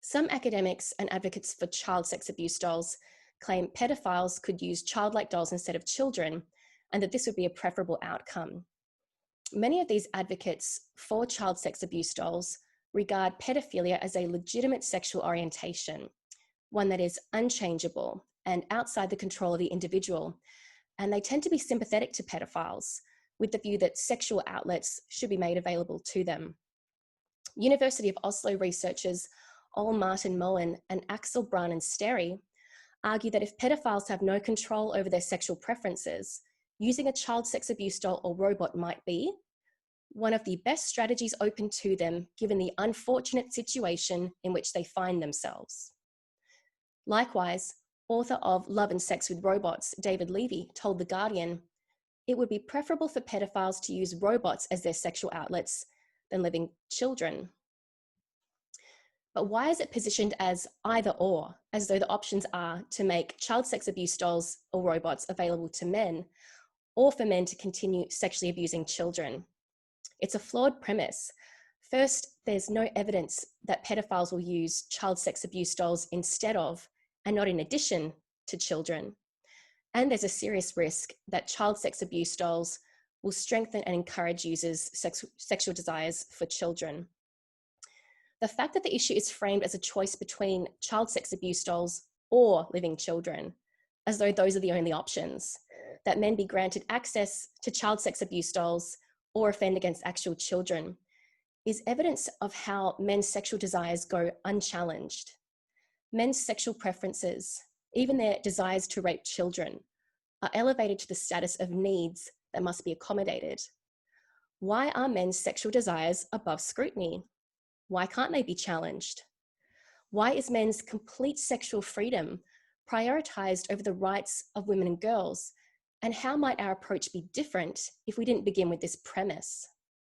Some academics and advocates for child sex abuse dolls claim pedophiles could use childlike dolls instead of children, and that this would be a preferable outcome. Many of these advocates for child sex abuse dolls regard pedophilia as a legitimate sexual orientation, one that is unchangeable and outside the control of the individual, and they tend to be sympathetic to pedophiles, with the view that sexual outlets should be made available to them. University of Oslo researchers Ole Martin Moen and Axel Branen-Sterry argue that if pedophiles have no control over their sexual preferences, using a child sex abuse doll or robot might be one of the best strategies open to them, given the unfortunate situation in which they find themselves. Likewise, author of Love and Sex with Robots, David Levy, told The Guardian, "It would be preferable for pedophiles to use robots as their sexual outlets than living children." But why is it positioned as either or, as though the options are to make child sex abuse dolls or robots available to men, or for men to continue sexually abusing children? It's a flawed premise. First, there's no evidence that pedophiles will use child sex abuse dolls instead of, and not in addition to, children. And there's a serious risk that child sex abuse dolls will strengthen and encourage users' sexual desires for children. The fact that the issue is framed as a choice between child sex abuse dolls or living children, as though those are the only options, that men be granted access to child sex abuse dolls or offend against actual children, is evidence of how men's sexual desires go unchallenged. Men's sexual preferences, even their desires to rape children, are elevated to the status of needs that must be accommodated. Why are men's sexual desires above scrutiny? Why can't they be challenged? Why is men's complete sexual freedom prioritized over the rights of women and girls? And how might our approach be different if we didn't begin with this premise?